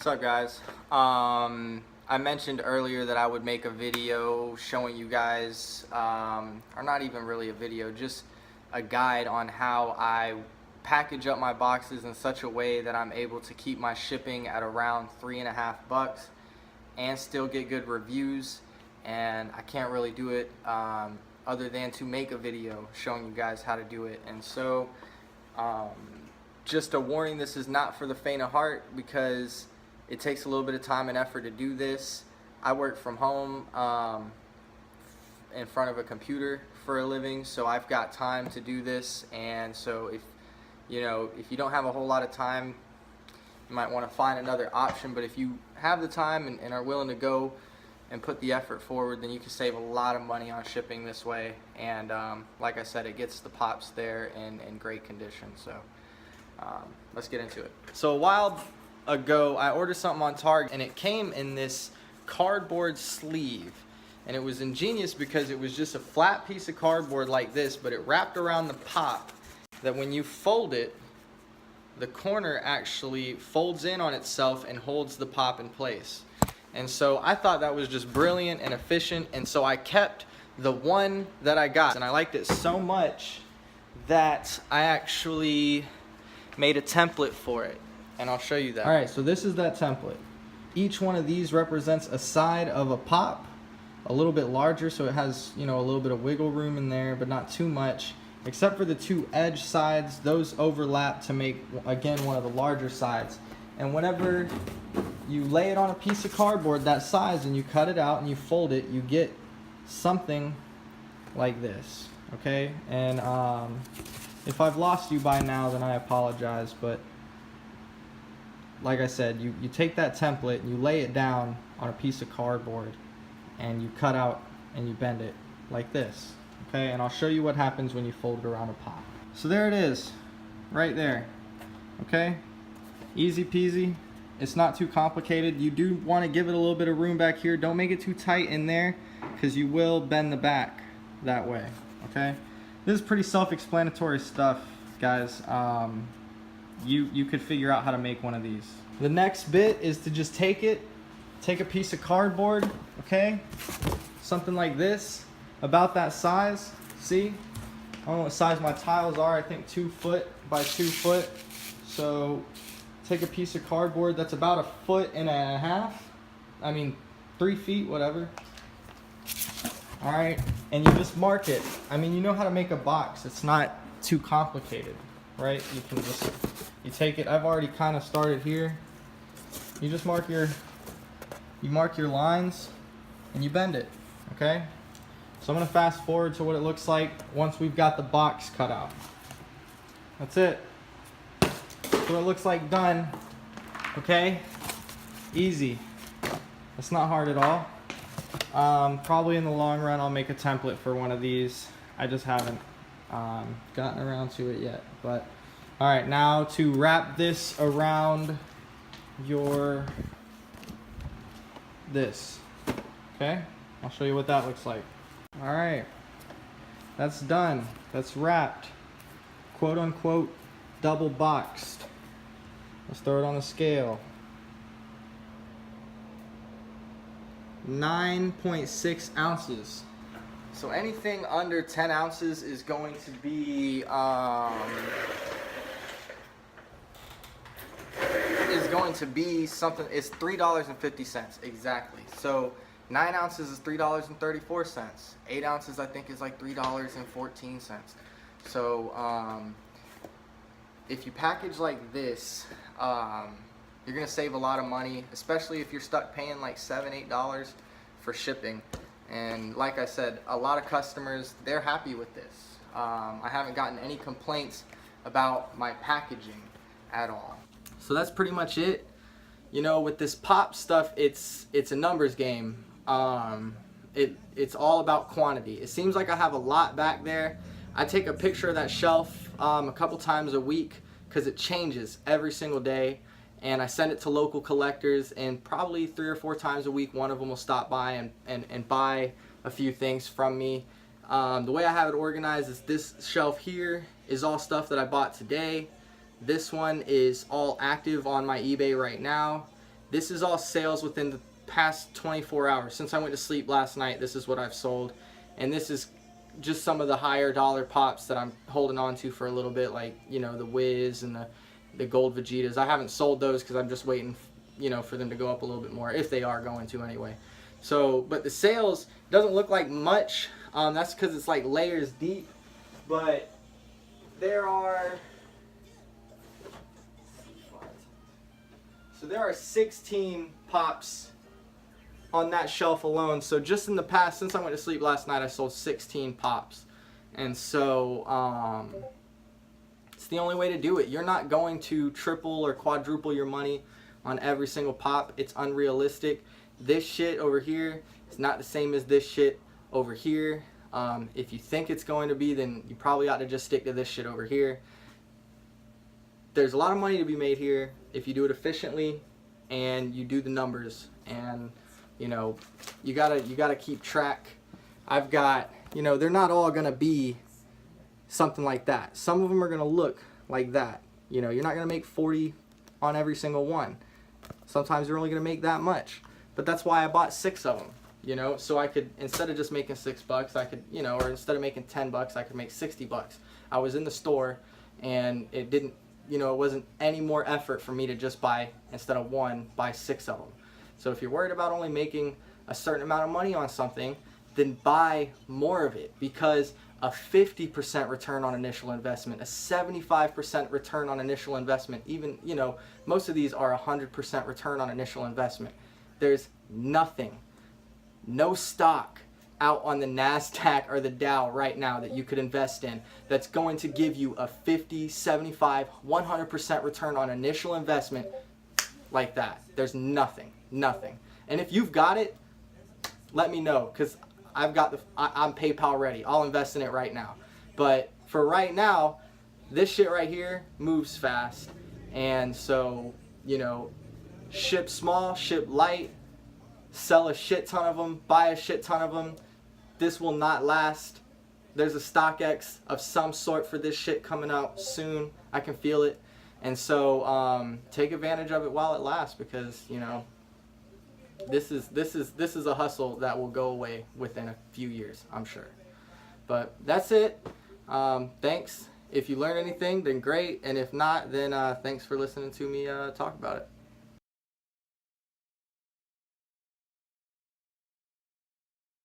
What's up, guys? I mentioned earlier that I would make a video showing you guys, or not even really a video, just a guide on how I package up my boxes in such a way that I'm able to keep my shipping at around $3.50 and still get good reviews. And I can't really do it other than to make a video showing you guys how to do it. And so just a warning, this is not for the faint of heart because it takes a little bit of time and effort to do this. I work from home in front of a computer for a living, so I've got time to do this. And so if you don't have a whole lot of time, you might want to find another option. But if you have the time and are willing to go and put the effort forward, then you can save a lot of money on shipping this way. And like I said, it gets the pops there in great condition. So let's get into it. So a while ago, I ordered something on Target, and it came in this cardboard sleeve. And it was ingenious because it was just a flat piece of cardboard like this, but it wrapped around the pop that when you fold it, the corner actually folds in on itself and holds the pop in place. And so I thought that was just brilliant and efficient, and so I kept the one that I got, and I liked it so much that I actually made a template for it, and I'll show you that. All right, so this is that template. Each one of these represents a side of a pop, a little bit larger, so it has, a little bit of wiggle room in there, but not too much. Except for the two edge sides, those overlap to make, again, one of the larger sides. And whenever you lay it on a piece of cardboard that size and you cut it out and you fold it, you get something like this, okay? And if I've lost you by now, then I apologize, but like I said, you take that template and you lay it down on a piece of cardboard and you cut out and you bend it like this, okay? And I'll show you what happens when you fold it around a pop. So there it is, right there, okay? Easy peasy. It's not too complicated. You do want to give it a little bit of room back here. Don't make it too tight in there because you will bend the back that way, okay? This is pretty self-explanatory stuff, guys. You could figure out how to make one of these. The next bit is to just take a piece of cardboard, okay? Something like this, about that size. See? I don't know what size my tiles are. I think 2 foot by 2 foot. So take a piece of cardboard that's about 1.5 feet. I mean, 3 feet, whatever. All right, and you just mark it. I mean, you know how to make a box. It's not too complicated, right? You can just, you take it. I've already kind of started here. You just mark your lines and you bend it, okay? So I'm gonna fast forward to what it looks like once we've got the box cut out. That's it. That's what it looks like done, okay? Easy. It's not hard at all. Probably in the long run I'll make a template for one of these. I just haven't gotten around to it yet. But all right, now to wrap this around this, okay? I'll show you what that looks like. All right, that's done. That's wrapped, quote unquote, double boxed. Let's throw it on the scale. 9.6 ounces. So anything under 10 ounces is going to be something. It's $3.50 exactly. So 9 ounces is $3.34. 8 ounces I think is like $3.14. So if you package like this, you're gonna save a lot of money, especially if you're stuck paying like $7, $8 for shipping. And like I said, a lot of customers, they're happy with this. I haven't gotten any complaints about my packaging at all. So that's pretty much it. With this pop stuff, it's a numbers game. It's all about quantity. It seems like I have a lot back there. I take a picture of that shelf a couple times a week because it changes every single day. And I send it to local collectors, and probably 3 or 4 times a week one of them will stop by and buy a few things from me. The way I have it organized is this shelf here is all stuff that I bought today. This one is all active on my eBay right now. This is all sales within the past 24 hours. Since I went to sleep last night, this is what I've sold. And this is just some of the higher dollar pops that I'm holding on to for a little bit, like, you know, the Wiz and the Gold Vegetas. I haven't sold those because I'm just waiting, you know, for them to go up a little bit more, if they are going to anyway. So, but the sales doesn't look like much. That's because it's like layers deep. But there are, so there are 16 pops on that shelf alone. So just in the past, since I went to sleep last night, I sold 16 pops. And so it's the only way to do it. You're not going to triple or quadruple your money on every single pop. It's unrealistic. This shit over here is not the same as this shit over here. If you think it's going to be, then you probably ought to just stick to this shit over here. There's a lot of money to be made here if you do it efficiently and you do the numbers. And you know, you gotta keep track. I've got, you know, they're not all gonna be something like that. Some of them are gonna look like that. You know, you're not gonna make 40 on every single one. Sometimes you're only gonna make that much. But that's why I bought 6 of them. You know, so I could, instead of just making $6, I could, you know, or instead of making $10, I could make $60. I was in the store, and it didn't, you know, it wasn't any more effort for me to just buy, instead of 1, buy 6 of them. So if you're worried about only making a certain amount of money on something, then buy more of it, because a 50% return on initial investment, a 75% return on initial investment, even, you know, most of these are 100% return on initial investment. There's nothing, no stock out on the NASDAQ or the Dow right now that you could invest in that's going to give you a 50, 75, 100% return on initial investment like that. There's nothing. And if you've got it, let me know, because I've got I'm PayPal ready. I'll invest in it right now. But for right now, this shit right here moves fast. And so, you know, ship small, ship light, sell a shit ton of them, buy a shit ton of them. This will not last. There's a StockX of some sort for this shit coming out soon. I can feel it. And so take advantage of it while it lasts, because, you know, this is a hustle that will go away within a few years, I'm sure. But that's it. Thanks. If you learned anything, then great. And if not, then thanks for listening to me talk about it.